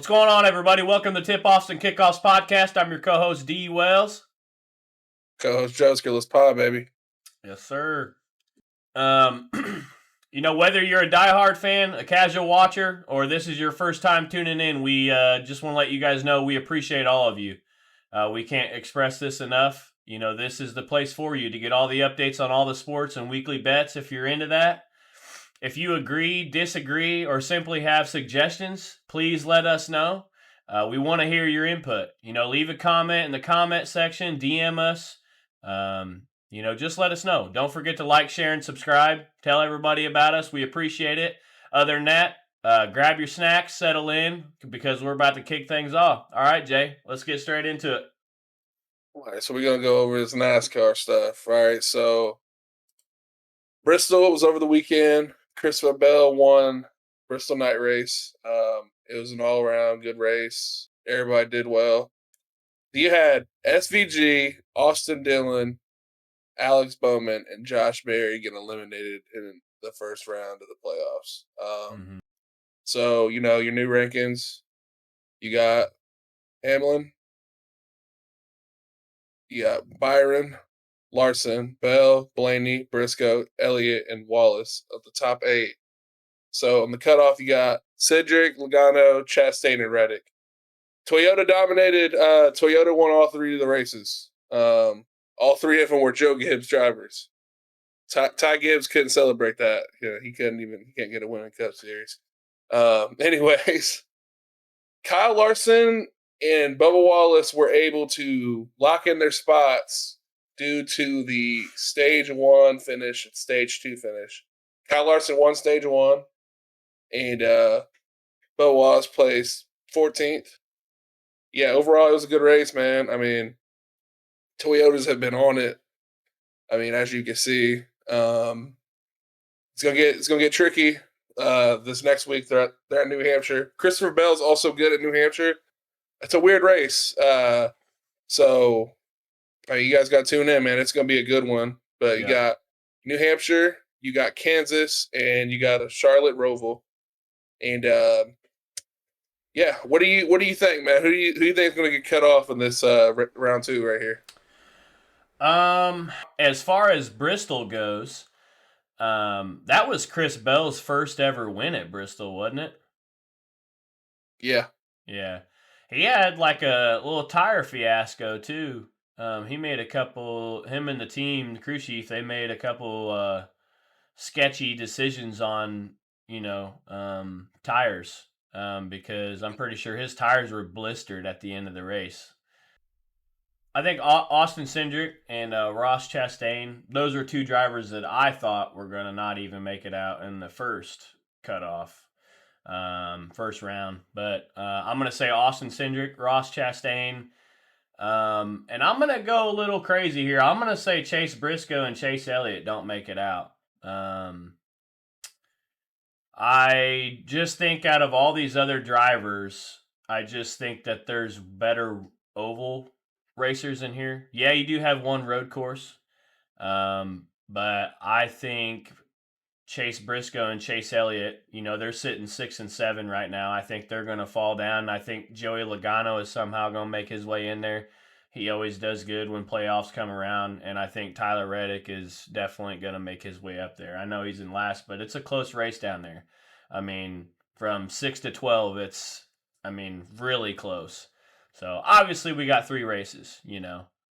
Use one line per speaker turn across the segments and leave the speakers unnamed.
What's going on, everybody? Welcome to Tip-Offs and Kickoffs podcast. I'm your co-host, D. Wells.
Co-host Joe Skillless Pod, baby.
Yes, sir. Whether you're a diehard fan, a casual watcher, or this is your first time tuning in, we just want to let you guys know we appreciate all of you. We can't express this enough. This is the place for you to get all the updates on all the sports and weekly bets if you're into that. If you agree, disagree, or simply have suggestions, please let us know. We want to hear your input. Leave a comment in the comment section, DM us. Just let us know. Don't forget to like, share, and subscribe. Tell everybody about us. We appreciate it. Other than that, grab your snacks, settle in, because we're about to kick things off. All right, Jay, let's get straight into it.
All right, so we're going to go over this NASCAR stuff. All right, so Bristol was over the weekend. Christopher Bell won Bristol night race. It was an all-around good race. Everybody did well. You had SVG, Austin Dillon, Alex Bowman, and Josh Berry getting eliminated in the first round of the playoffs. So, your new rankings, you got Hamlin, you got Byron, Larson, Bell, Blaney, Briscoe, Elliott, and Wallace of the top 8. So on the cutoff, you got Cedric, Logano, Chastain, and Reddick. Toyota dominated. Toyota won all 3 of the races. All 3 of them were Joe Gibbs drivers. Ty Gibbs couldn't celebrate that. He can't get a win in Cup Series. Anyways, Kyle Larson and Bubba Wallace were able to lock in their spots due to the stage 1 finish and stage 2 finish. Kyle Larson won stage 1, and Bubba Wallace placed 14th. Yeah, overall it was a good race, man. I mean, Toyotas have been on it. I mean, as you can see, it's gonna get tricky. This next week they're at New Hampshire. Christopher Bell's also good at New Hampshire. It's a weird race. So you guys got to tune in, man. It's going to be a good one. But you got New Hampshire, you got Kansas, and you got a Charlotte Roval. And what do you think, man? Who do you think is going to get cut off in this round 2 right here?
As far as Bristol goes, that was Chris Bell's first ever win at Bristol, wasn't it?
Yeah.
Yeah. He had like a little tire fiasco too. He made a couple, him and the team, the crew chief, they made a couple sketchy decisions on, tires. Because I'm pretty sure his tires were blistered at the end of the race. I think Austin Cindric and Ross Chastain, those are 2 drivers that I thought were going to not even make it out in the first cutoff, first round. But I'm going to say Austin Cindric, Ross Chastain, and I'm going to go a little crazy here. I'm going to say Chase Briscoe and Chase Elliott don't make it out. I just think out of all these other drivers, I just think that there's better oval racers in here. Yeah, you do have one road course. But I think Chase Briscoe and Chase Elliott, they're sitting 6 and 7 right now. I think they're going to fall down. I think Joey Logano is somehow going to make his way in there. He always does good when playoffs come around, and I think Tyler Reddick is definitely going to make his way up there. I know he's in last, but it's a close race down there. I mean, from 6 to 12, it's, really close. So, obviously, we got 3 races,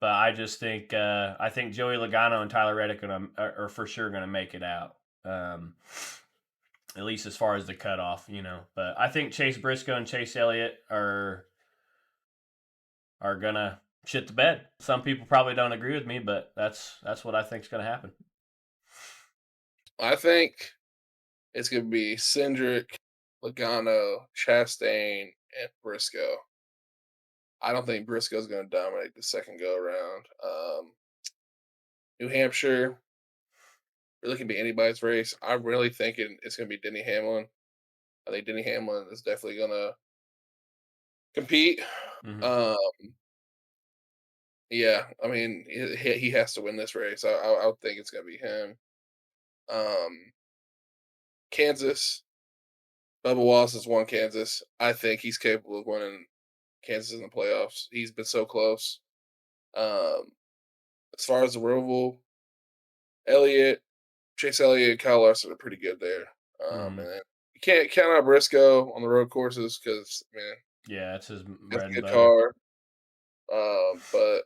But I just think I think Joey Logano and Tyler Reddick are for sure going to make it out. At least as far as the cutoff, But I think Chase Briscoe and Chase Elliott are going to shit the bed. Some people probably don't agree with me, but that's what I think is going to happen.
I think it's going to be Cindric, Logano, Chastain, and Briscoe. I don't think Briscoe's going to dominate the second go-around. New Hampshire really can be anybody's race. I'm really thinking it's going to be Denny Hamlin. I think Denny Hamlin is definitely going to compete. Mm-hmm. Yeah, he has to win this race. I would think it's going to be him. Kansas, Bubba Wallace has won Kansas. I think he's capable of winning Kansas in the playoffs. He's been so close. Um, as far as the Roval, Elliott, Chase Elliott, and Kyle Larson are pretty good there.
Mhm.
And then you can't count out Briscoe on the road courses because man,
Yeah, it's his
that's
bread
a
and
good
butter.
car. But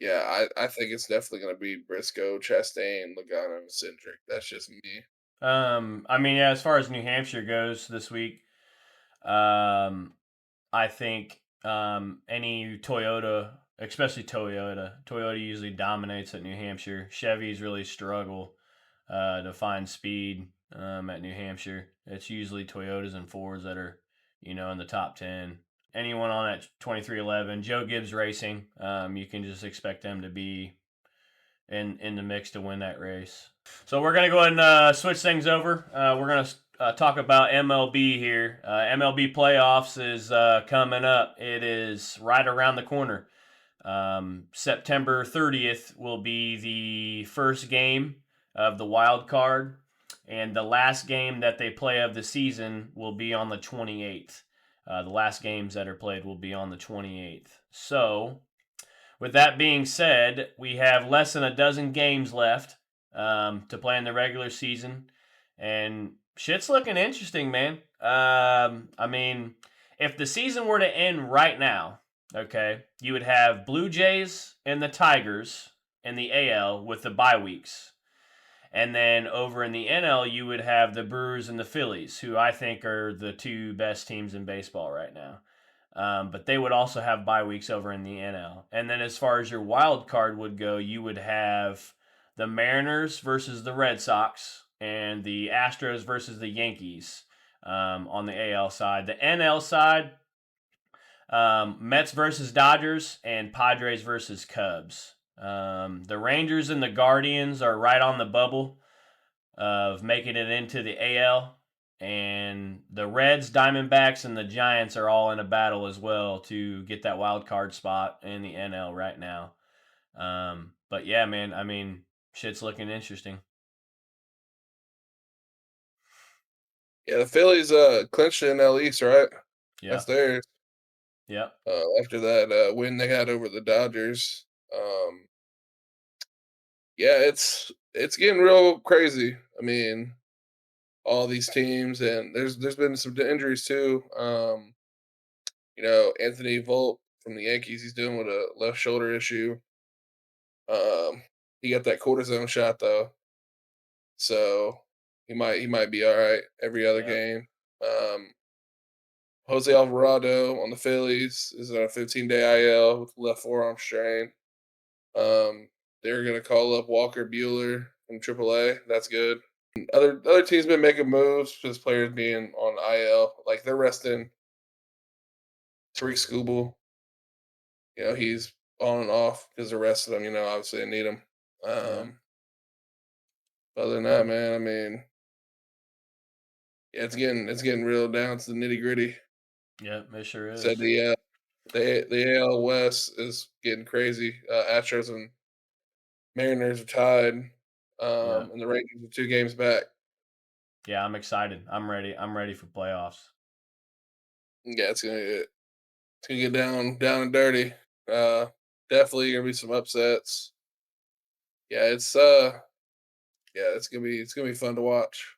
yeah, I think it's definitely going to be Briscoe, Chastain, Logano, and Cindric. That's just me.
I mean, yeah, as far as New Hampshire goes this week, um, I think any Toyota, especially Toyota usually dominates at New Hampshire. Chevys really struggle to find speed at New Hampshire. It's usually Toyotas and Fords that are, in the top 10. Anyone on that 2311, Joe Gibbs Racing, you can just expect them to be in the mix to win that race. So we're gonna go ahead and switch things over. We're gonna talk about MLB here. MLB playoffs is coming up. It is right around the corner. September 30th will be the first game of the wild card, and the last game that they play of the season will be on the 28th. The last games that are played will be on the 28th. So with that being said, we have less than a dozen games left to play in the regular season, and shit's looking interesting, man. I mean, if the season were to end right now, okay, you would have Blue Jays and the Tigers in the AL with the bye weeks. And then over in the NL, you would have the Brewers and the Phillies, who I think are the two best teams in baseball right now. But they would also have bye weeks over in the NL. And then as far as your wild card would go, you would have the Mariners versus the Red Sox and the Astros versus the Yankees on the AL side. The NL side, Mets versus Dodgers and Padres versus Cubs. The Rangers and the Guardians are right on the bubble of making it into the AL. And the Reds, Diamondbacks, and the Giants are all in a battle as well to get that wild card spot in the NL right now. But yeah, man, I mean, shit's looking interesting.
Yeah, the Phillies clinched the NL East, right?
Yeah,
That's theirs.
yeah,
After that win they had over the Dodgers. Um, yeah, it's getting real crazy. I mean, all these teams, and there's been some injuries too. Anthony Volt from the Yankees, he's dealing with a left shoulder issue. He got that cortisone shot though, so he might be all right every other
yeah,
game. Jose Alvarado on the Phillies is on a 15-day IL with left forearm strain. They're gonna call up Walker Bueller from AAA. That's good. Other teams been making moves because players being on IL. Like they're resting Tariq Skubal. He's on and off because they're resting him. Obviously they need him.
yeah,
Um, other than that, man, I mean, yeah, it's getting real down to the nitty gritty.
yeah, it sure
Said
is.
the AL West is getting crazy. Astros and Mariners are tied,
Yeah,
and the Rangers are 2 games back.
yeah, I'm excited. I'm ready. I'm ready for playoffs.
Yeah, it's gonna get down and dirty. Uh, Definitely gonna be some upsets. Yeah, it's gonna be fun to watch.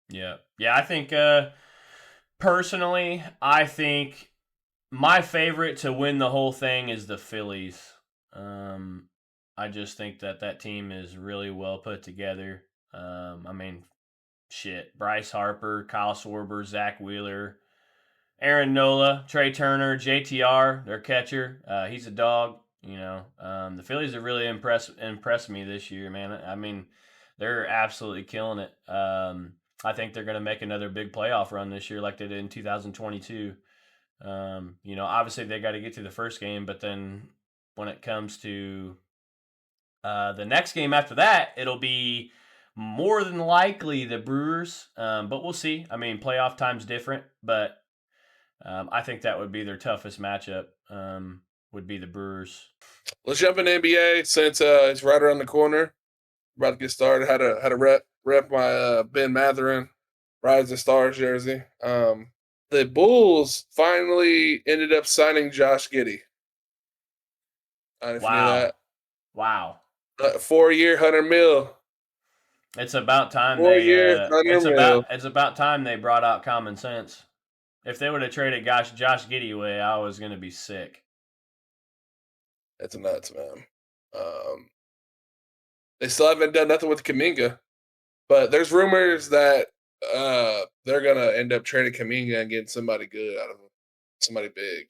Yeah, yeah, I think personally, I think my favorite to win the whole thing is the Phillies. Um, I just think that team is really well put together. I mean, shit, Bryce Harper, Kyle Schwarber, Zach Wheeler, Aaron Nola, Trey Turner, JTR, their catcher. He's a dog. The Phillies have really impressed me this year, man. I mean, they're absolutely killing it. I think they're going to make another big playoff run this year, like they did in 2022. Obviously they got to get through the first game, but then when it comes to the next game after that, it'll be more than likely the Brewers. But we'll see. I mean, playoff time's different, but I think that would be their toughest matchup. Would be the Brewers.
Let's jump in NBA since it's right around the corner. About to get started. Had to rep my Ben Matherin Rise of Stars jersey. The Bulls finally ended up signing Josh Giddey. I don't know if you knew
Wow.
that.
Wow.
4 year, 100 mil.
It's about time
4 year, 100 mil.
it's about time they brought out common sense. If they would have traded Josh Giddey away, I was gonna be sick.
That's nuts, man. They still haven't done nothing with Kaminga, but there's rumors that they're gonna end up trading Kaminga and getting somebody good out of him, somebody big.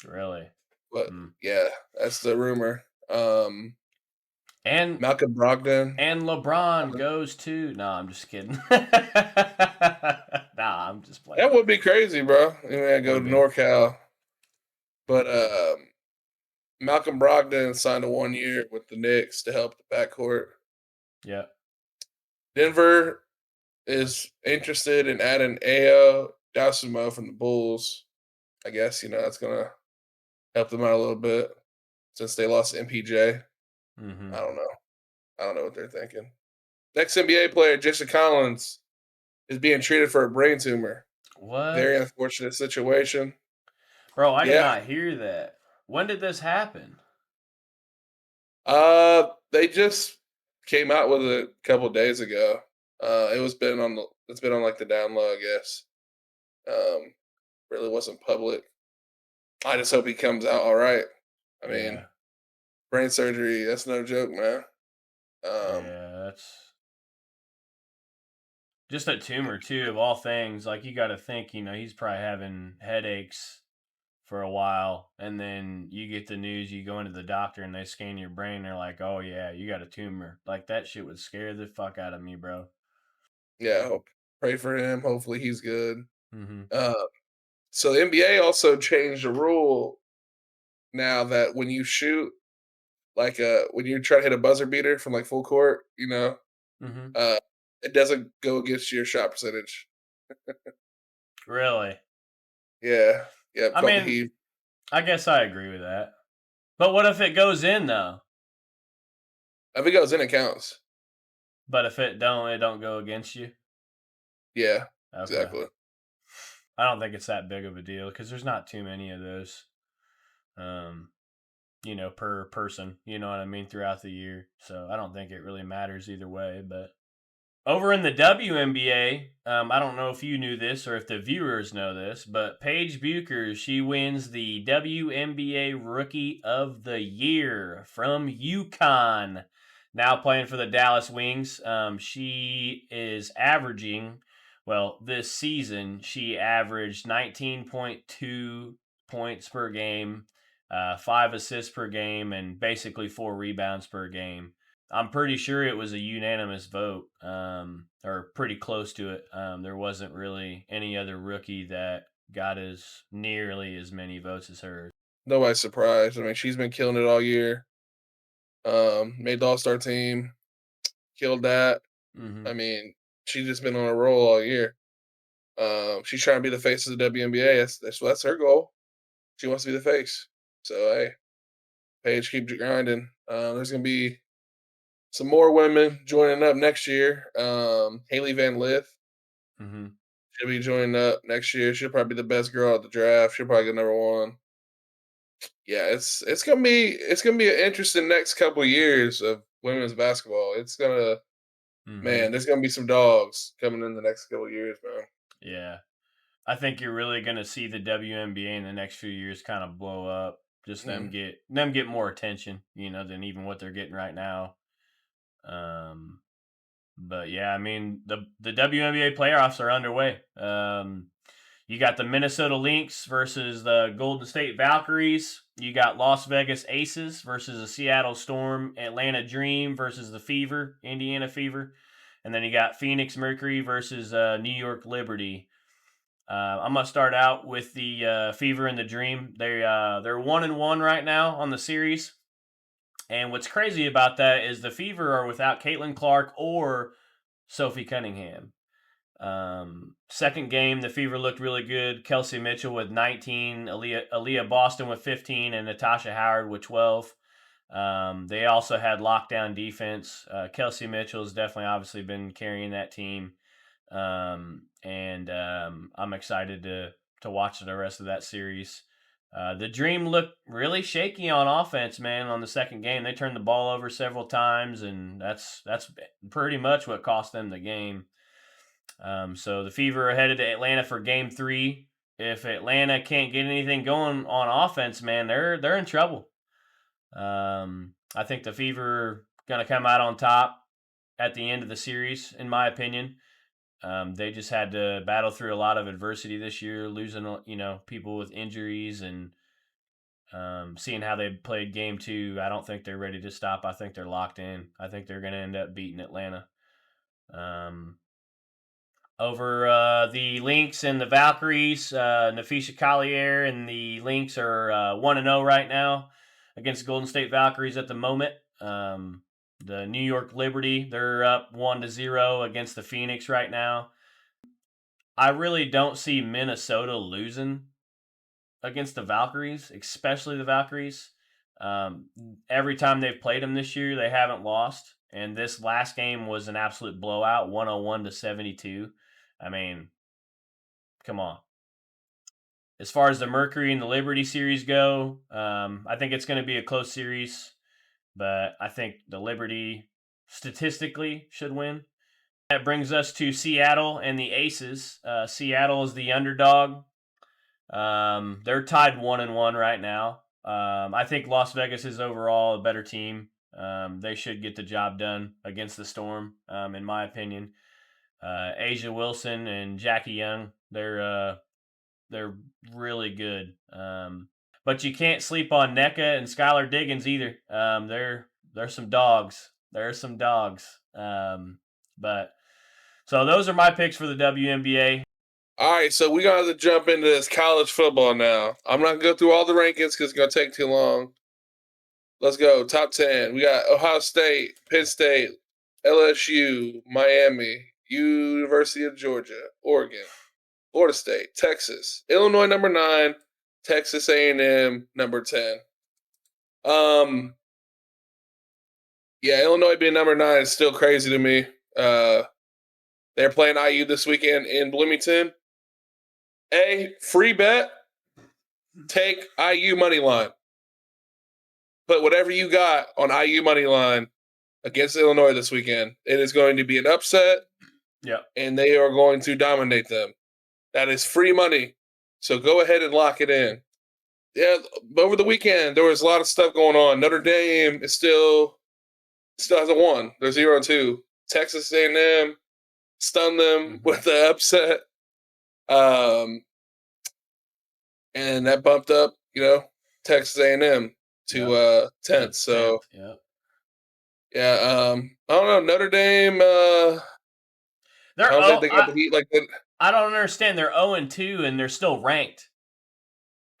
Really.
But
Hmm.
yeah, that's the rumor.
And
Malcolm Brogdon.
LeBron goes to. No, I'm just kidding. Nah, I'm just playing.
That would be crazy, bro. You know, go
Would
to
be.
NorCal. But Malcolm Brogdon signed a 1 year with the Knicks to help the backcourt.
Yeah.
Denver is interested in adding Ao Dosunmu from the Bulls. I guess, that's going to help them out a little bit since they lost MPJ.
Mm-hmm.
I don't know. I don't know what they're thinking. Next NBA player, Jason Collins, is being treated for a brain tumor.
What?
Very unfortunate situation.
Bro, I did
Yeah.
not hear that. When did this happen?
They just came out with it a couple days ago. It's been on like the down low, I guess. Really wasn't public. I just hope he comes out all right. I mean,
Yeah.
brain surgery, that's no joke, man.
Yeah, that's just a tumor too, of all things. Like you got to think, he's probably having headaches for a while, and then you get the news, you go into the doctor, and they scan your brain. They're like, "Oh yeah, you got a tumor." Like that shit would scare the fuck out of me, bro.
Yeah, I hope pray for him. Hopefully he's good.
Mm-hmm.
Uh, so the NBA also changed the rule now that when you shoot, like when you try to hit a buzzer beater from like full court,
Mm-hmm.
uh, it doesn't go against your shot percentage.
Really?
Yeah, yeah,
I
called the
mean,
heave.
I guess I agree with that. But what if it goes in though?
If it goes in, it counts.
But if it don't go against you.
Yeah,
Okay.
exactly.
I don't think it's that big of a deal because there's not too many of those. Um, per person, you know what I mean, throughout the year. So I don't think it really matters either way. But over in the WNBA, I don't know if you knew this or if the viewers know this, but Paige Bucher, she wins the WNBA Rookie of the Year from UConn. Now playing for the Dallas Wings. She is averaging, well, this season, she averaged 19.2 points per game, 5 assists per game, and basically 4 rebounds per game. I'm pretty sure it was a unanimous vote, or pretty close to it. There wasn't really any other rookie that got as nearly as many votes as her.
Nobody's surprised. I mean, she's been killing it all year. Made the All Star team, killed that.
Mm-hmm.
I mean, she's just been on a roll all year. She's trying to be the face of the WNBA. That's her goal. She wants to be the face. So hey, Paige, keep grinding. There's gonna be some more women joining up next year. Haley Van Lith,
Mm-hmm.
she'll be joining up next year. She'll probably be the best girl at the draft. She'll probably get #1. Yeah, it's gonna be an interesting next couple of years of women's basketball.
Mm-hmm.
Man, there's gonna be some dogs coming in the next couple of years, man.
Yeah, I think you're really going to see the WNBA in the next few years kind of blow up. Just
Mm.
them get more attention, than even what they're getting right now. Um, but yeah, I mean the WNBA playoffs are underway. You got the Minnesota Lynx versus the Golden State Valkyries. You got Las Vegas Aces versus the Seattle Storm. Atlanta Dream versus the Fever, Indiana Fever. And then you got Phoenix Mercury versus New York Liberty. I'm gonna start out with the Fever and the Dream. They're 1-1 right now on the series. And what's crazy about that is the Fever are without Caitlin Clark or Sophie Cunningham. Second game, the Fever looked really good. Kelsey Mitchell with 19, Aaliyah Boston with 15, and Natasha Howard with 12. They also had lockdown defense. Kelsey Mitchell has definitely obviously been carrying that team. I'm excited to watch the rest of that series. The Dream looked really shaky on offense, man. On the second game, they turned the ball over several times, and that's pretty much what cost them the game. So the Fever are headed to Atlanta for Game 3. If Atlanta can't get anything going on offense, man, they're in trouble. I think the Fever are going to come out on top at the end of the series, in my opinion. They just had to battle through a lot of adversity this year, losing people with injuries, and seeing how they played Game 2. I don't think they're ready to stop. I think they're locked in. I think they're going to end up beating Atlanta. Over the Lynx and the Valkyries, Nafisha Collier and the Lynx are 1-0 right now against the Golden State Valkyries at the moment. The New York Liberty, they're up 1-0 against the Phoenix right now. I really don't see Minnesota losing against the Valkyries, especially the Valkyries. Every time they've played them this year, they haven't lost. And this last game was an absolute blowout, 101-72. I mean, come on. As far as the Mercury and the Liberty series go, I think it's going to be a close series, but I think the Liberty statistically should win. That brings us to Seattle and the Aces. Seattle is the underdog. They're tied 1-1 right now. I think Las Vegas is overall a better team. They should get the job done against the Storm, in my opinion. Asia Wilson and Jackie Young, they're really good. But you can't sleep on NECA and Skylar Diggins either. They're some dogs. They're some dogs. But so those are my picks for the WNBA.
All right, so we got to jump into this college football now. I'm not going to go through all the rankings because it's going to take too long. Let's go. Top 10. We got Ohio State, Penn State, LSU, Miami, University of Georgia, Oregon, Florida State, Texas, Illinois number 9, Texas A&M number 10. Yeah, Illinois being number 9 is still crazy to me. They're playing IU this weekend in Bloomington. Free bet, take IU money line. Put whatever you got on IU money line against Illinois this weekend. It is going to be an upset.
Yeah.
And they are going to dominate them. That is free money. So go ahead and lock it in. Yeah, over the weekend, there was a lot of stuff going on. Notre Dame is still hasn't won. They're 0-2. Texas A&M stunned them with the upset. And that bumped up, Texas A&M to 10th. So, yeah, I don't know. Notre Dame, I don't think they got the heat like that.
I don't understand. They're 0-2 and they're still ranked.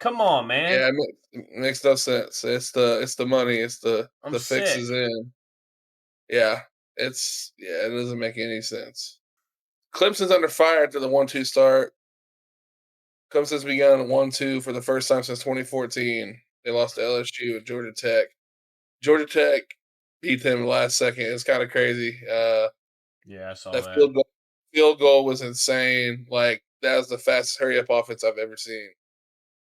Come on, man.
Yeah, it makes no sense. It's the money. It's the fixes in. Yeah, it doesn't make any sense. Clemson's under fire after the 1-2 start. Clemson's begun 1-2 for the first time since 2014. They lost to LSU and Georgia Tech. Georgia Tech beat them last second. It's kind of crazy.
Yeah, I saw that.
Field goal was insane. Like, that was the fastest hurry-up offense I've ever seen.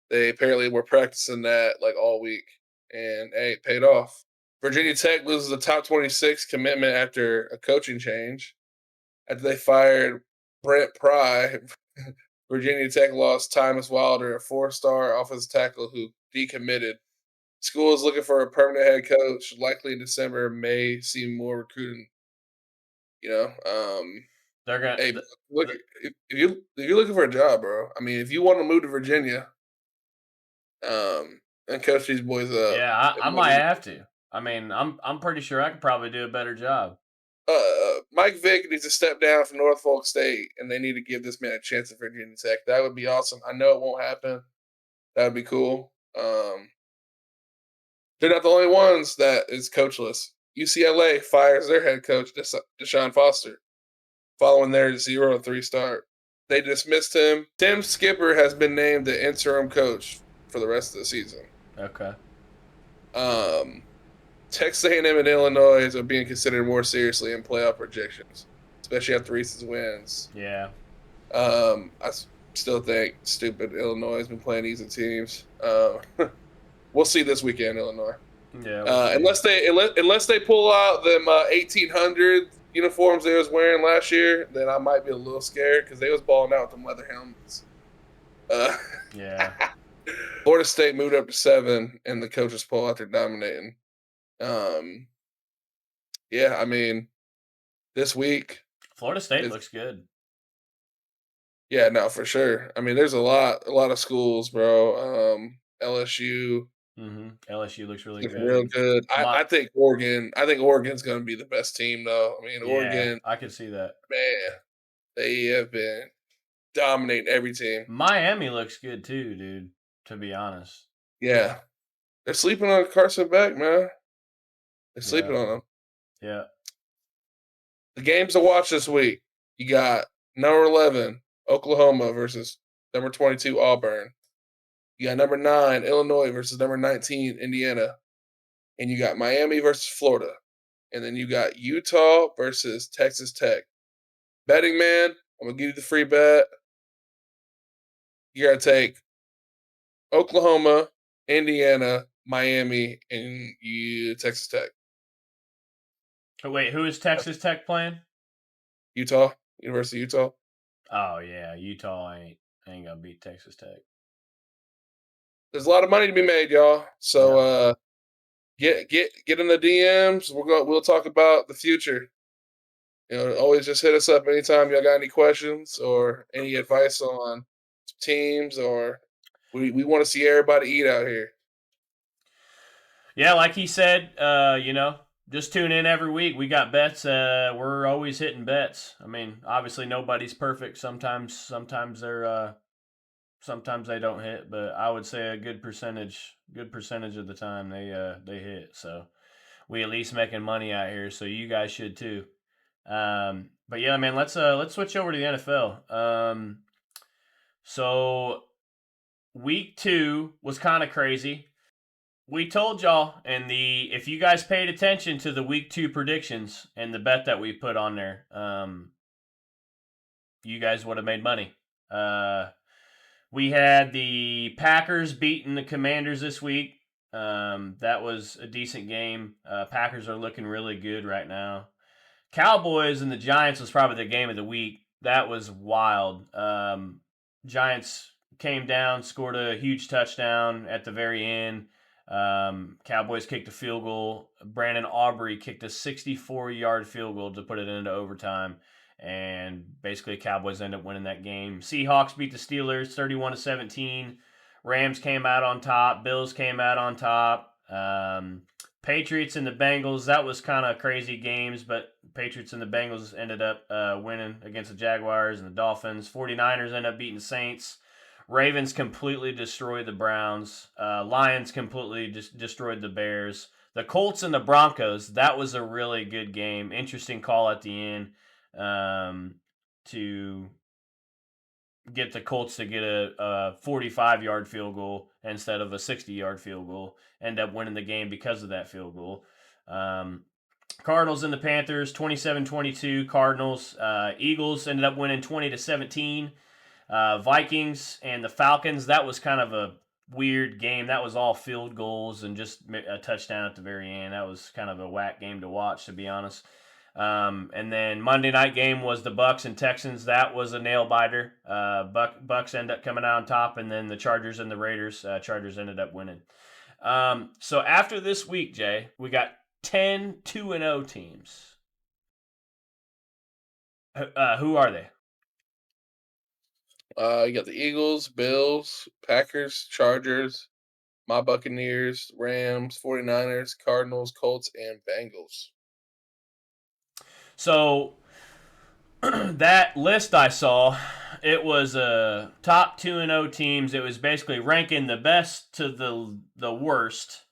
They apparently were practicing that, like, all week. And, hey, it paid off. Virginia Tech loses the top 26 commitment after a coaching change. After they fired Brent Pry, Virginia Tech lost Tymus Wilder, a 4-star offensive tackle who decommitted. School is looking for a permanent head coach. Likely in December, may see more recruiting.
They're gonna.
Hey, look, if you're looking for a job, bro. I mean, if you want to move to Virginia, and coach these boys up.
Yeah, I might have to. I mean, I'm pretty sure I could probably do a better job.
Mike Vick needs to step down from Norfolk State, and they need to give this man a chance at Virginia Tech. That would be awesome. I know it won't happen. That would be cool. They're not the only ones that is coachless. UCLA fires their head coach, Deshaun Foster, following their 0-3 start. They dismissed him. Tim Skipper has been named the interim coach for the rest of the season.
Okay.
Texas A&M and Illinois are being considered more seriously in playoff projections. especially after recent wins.
Yeah.
Still think stupid Illinois has been playing easy teams. We'll see this weekend, Illinois.
Yeah, we'll see.
Unless they pull out them 1800 uniforms they was wearing last year, then I might be a little scared because they was balling out with them leather helmets.
Yeah.
Florida State moved up to 7, and the coaches pull out there dominating. Yeah, I mean, this week,
Florida State looks good.
yeah, no, for sure. I mean, there's a lot of schools, bro. LSU,
LSU looks really
looking
good.
real good. I think Oregon. I think Oregon's going to be the best team, though. I mean,
Yeah,
Oregon,
I could see that.
man, they have been dominating every team.
Miami looks good too, dude. To be honest.
Yeah, they're sleeping on Carson Beck, man. They're sleeping on him.
Yeah.
The games to watch this week. You got number 11 Oklahoma versus number 22 Auburn. You got number 9 Illinois versus number 19 Indiana, and you got Miami versus Florida, and then you got Utah versus Texas Tech. Betting man, I'm gonna give you the free bet. You gotta take Oklahoma, Indiana, Miami, and Texas Tech.
Oh, wait, who is Texas Tech playing?
Utah, University of Utah.
Oh yeah, Utah ain't gonna beat Texas Tech.
There's a lot of money to be made, y'all. So get in the DMs. We'll talk about the future. Always just hit us up anytime y'all got any questions or any advice on teams, or we want to see everybody eat out here.
Yeah, like he said, just tune in every week. We got bets. We're always hitting bets. I mean, obviously nobody's perfect. Sometimes they're sometimes they don't hit, but I would say a good percentage of the time they hit. So we at least making money out here. So you guys should too. But yeah, man, let's switch over to the NFL. So week 2 was kind of crazy. We told y'all, and if you guys paid attention to the week 2 predictions and the bet that we put on there, you guys would have made money. We had the Packers beating the Commanders this week. That was a decent game. Packers are looking really good right now. Cowboys and the Giants was probably the game of the week. That was wild. Giants came down, scored a huge touchdown at the very end. Cowboys kicked a field goal. Brandon Aubrey kicked a 64-yard field goal to put it into overtime. And basically, Cowboys ended up winning that game. Seahawks beat the Steelers 31-17. Rams came out on top. Bills came out on top. Patriots and the Bengals, that was kind of crazy games, but Patriots and the Bengals ended up winning against the Jaguars and the Dolphins. 49ers ended up beating the Saints. Ravens completely destroyed the Browns. Lions completely destroyed the Bears. The Colts and the Broncos, that was a really good game. Interesting call at the end to get the Colts to get a 45-yard field goal instead of a 60-yard field goal. End up winning the game because of that field goal. Cardinals and the Panthers, 27-22. Cardinals. Eagles ended up winning 20-17. Vikings and the Falcons, that was kind of a weird game. That was all field goals and just a touchdown at the very end. That was kind of a whack game to watch, to be honest. And then Monday night game was the Bucks and Texans. That was a nail biter. Bucks ended up coming out on top, and then the Chargers and the Raiders. Chargers ended up winning. So after this week, Jay, we got 10 2-0 teams. Who are they?
You got the Eagles, Bills, Packers, Chargers, my Buccaneers, Rams, 49ers, Cardinals, Colts, and Bengals.
So that list I saw, it was top 2-0 teams. It was basically ranking the best to the worst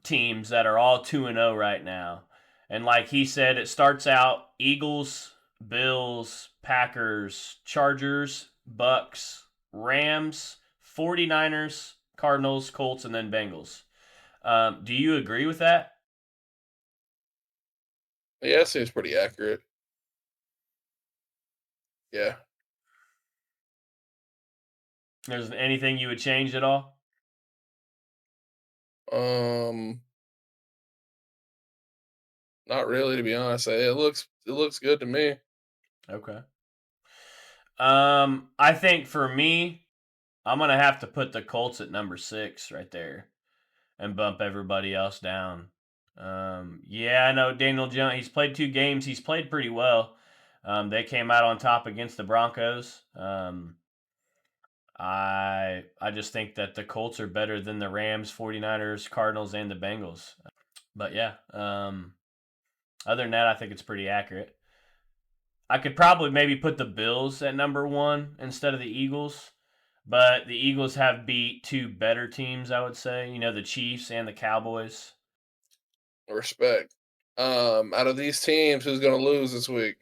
teams that are all 2-0 right now. And like he said, it starts out Eagles, Bills, Packers, Chargers, Bucks, Rams, 49ers, Cardinals, Colts, and then Bengals. Do you agree with that?
Yeah, that seems pretty accurate. Yeah.
There's anything you would change at all?
Um, Not really, to be honest. It looks good to me.
Okay. I think for me, I'm gonna have to put the Colts at number 6 right there and bump everybody else down. Yeah, I know Daniel Jones. He's played 2 games. He's played pretty well. They came out on top against the Broncos. I just think that the Colts are better than the Rams, 49ers, Cardinals, and the Bengals. But yeah, other than that, I think it's pretty accurate. I could probably maybe put the Bills at number 1 instead of the Eagles. But the Eagles have beat 2 better teams, I would say. You know, the Chiefs and the Cowboys.
Respect. Out of these teams, who's gonna lose this week?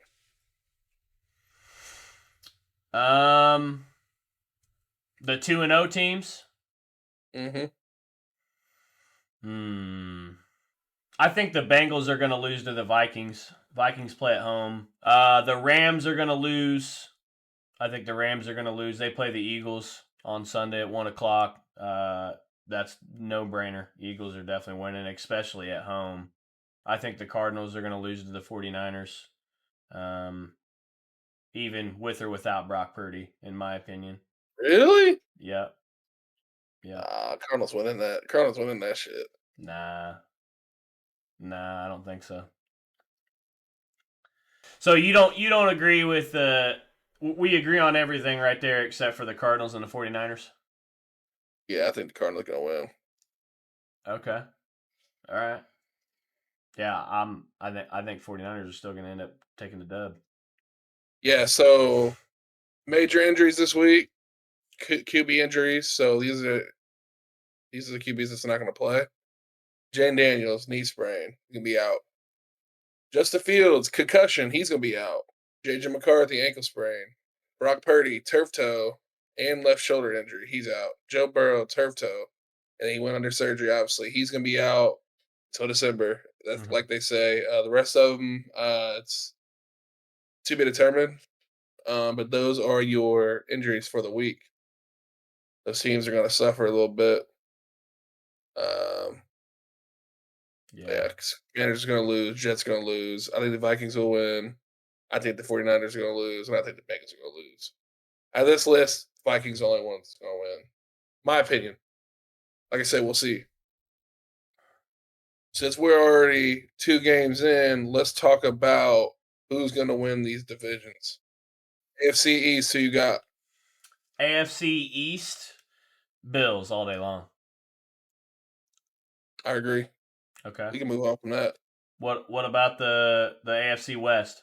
Um, the 2-0 teams.
Mm-hmm.
Hmm. I think the Bengals are going to lose to the Vikings. Vikings play at home. The Rams are going to lose. I think the Rams are going to lose. They play the Eagles on Sunday at 1 o'clock. That's no brainer. Eagles are definitely winning, especially at home. I think the Cardinals are going to lose to the 49ers, um, even with or without Brock Purdy, in my opinion.
Really?
Yep. Yep.
Cardinals winning that. Cardinals winning that shit.
Nah. Nah, I don't think so. So you don't agree with we agree on everything right there except for the Cardinals and the 49ers?
Yeah, I think the Cardinals gonna win.
Okay. All right. Yeah, I think 49ers are still going to end up taking the dub.
Yeah. So major injuries this week. QB injuries. So these are the QBs that's not gonna play. Jane Daniels knee sprain, gonna be out. Justin Fields concussion, he's gonna be out. JJ McCarthy ankle sprain. Brock Purdy turf toe and left shoulder injury, he's out. Joe Burrow turf toe, and he went under surgery. Obviously, he's gonna be out till December. That's
Mm-hmm.
like they say. The rest of them, it's to be determined. But those are your injuries for the week. Those teams are gonna suffer a little bit. Um,
Yeah.
yeah, Commanders are gonna lose. Jets are gonna lose. I think the Vikings will win. I think the 49ers are gonna lose, and I think the Bengals are gonna lose. Out of this list, Vikings the only one that's gonna win. My opinion. Like I said, we'll see. Since we're already 2 games in, let's talk about who's gonna win these divisions. AFC East, who you got?
AFC East, Bills all day long.
I agree.
Okay.
We can move on from that.
What about the AFC West?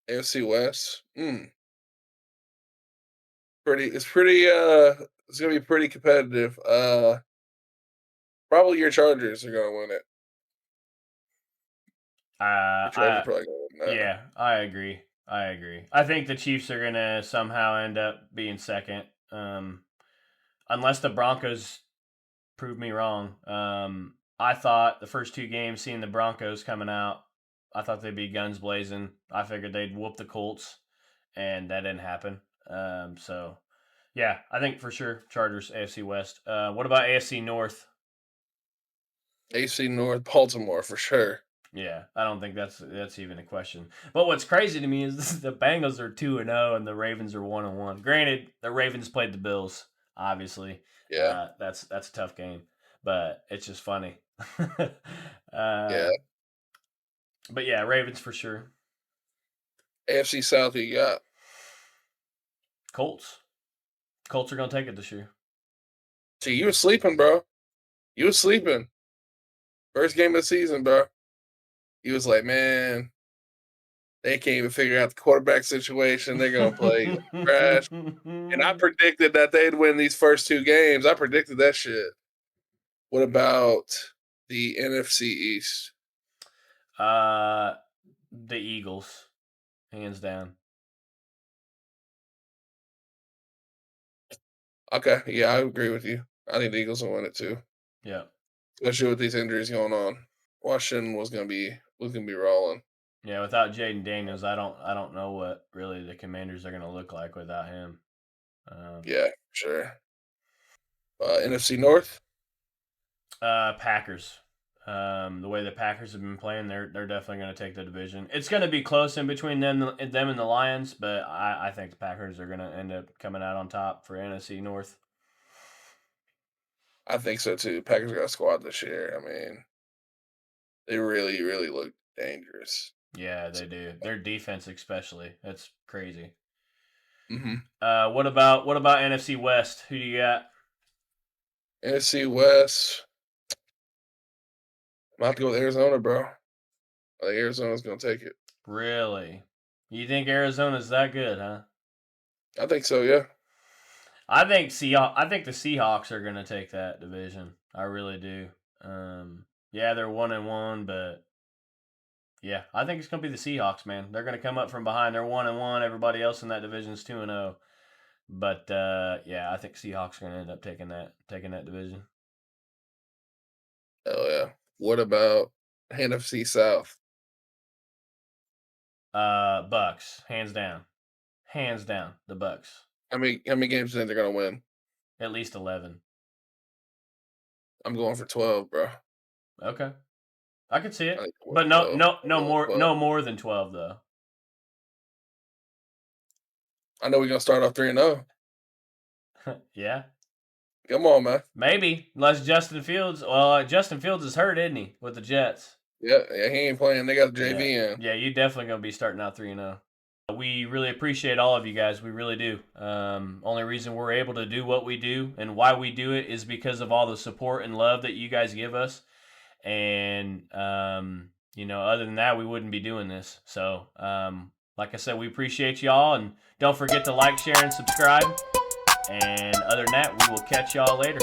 AFC West. Pretty it's gonna be pretty competitive. Probably your Chargers are gonna win it. Your Chargers are
I
probably gonna win that.
Yeah, I agree. I agree. I think the Chiefs are gonna somehow end up being second, unless the Broncos prove me wrong. I thought the first 2 games, seeing the Broncos coming out, I thought they'd be guns blazing. I figured they'd whoop the Colts, and that didn't happen. So yeah, I think for sure Chargers, AFC West. What about AFC North?
AC North, Baltimore for sure.
Yeah, I don't think that's even a question. But what's crazy to me is the Bengals are 2-0 and the Ravens are 1-1. Granted, the Ravens played the Bills, obviously.
Yeah,
That's a tough game, but it's just funny.
yeah.
uh, but yeah, Ravens for sure.
AFC South, who you got?
Colts. Colts are gonna take it this year.
See, you was sleeping, bro. You was sleeping. First game of the season, bro. You was like, man, they can't even figure out the quarterback situation. They're gonna play trash. And I predicted that they'd win these first 2 games. I predicted that shit. What about the NFC East?
uh, the Eagles, hands down.
Okay, yeah, I agree with you. I think the Eagles will win it too,
Yeah,
especially with these injuries going on. Washington was gonna be rolling.
Yeah, without Jaden Daniels, I don't know what really the Commanders are going to look like without him.
Yeah, sure. NFC North.
Packers. The way the Packers have been playing, they're definitely going to take the division. It's going to be close in between them and the Lions, but I think the Packers are going to end up coming out on top for NFC North.
I think so too. Packers got a squad this year. I mean, they really, really look dangerous.
Yeah, they do. Their defense, especially, that's crazy.
Mm-hmm.
What about NFC West? Who do you got?
NFC West. I'm about to go with Arizona, bro. I think Arizona's gonna take it.
Really? You think Arizona's that good, huh?
I think so. Yeah.
I think the Seahawks are going to take that division. I really do. Yeah, they're 1-1, but yeah, I think it's going to be the Seahawks, man. They're going to come up from behind. They're 1-1. Everybody else in that division is 2-0. But yeah, I think Seahawks are going to end up taking that division.
Oh yeah. What about NFC South?
Bucks, hands down, the Bucks.
How many games do you think they're gonna win?
At least 11.
I'm going for 12, bro.
Okay, I can see
I
it,
think
but
I'm going
no more than 12 though.
I know we're gonna start off 3-0.
Yeah.
Come on, man.
Maybe, unless Justin Fields. Well, Justin Fields is hurt, isn't he, with the Jets?
Yeah, he ain't playing. They got the JV in.
Yeah, you definitely gonna be starting out 3-0. We really appreciate all of you guys. We really do. Only reason we're able to do what we do and why we do it is because of all the support and love that you guys give us. And other than that, we wouldn't be doing this. So, like I said, we appreciate y'all, and don't forget to like, share, and subscribe. And other than that, we will catch y'all later.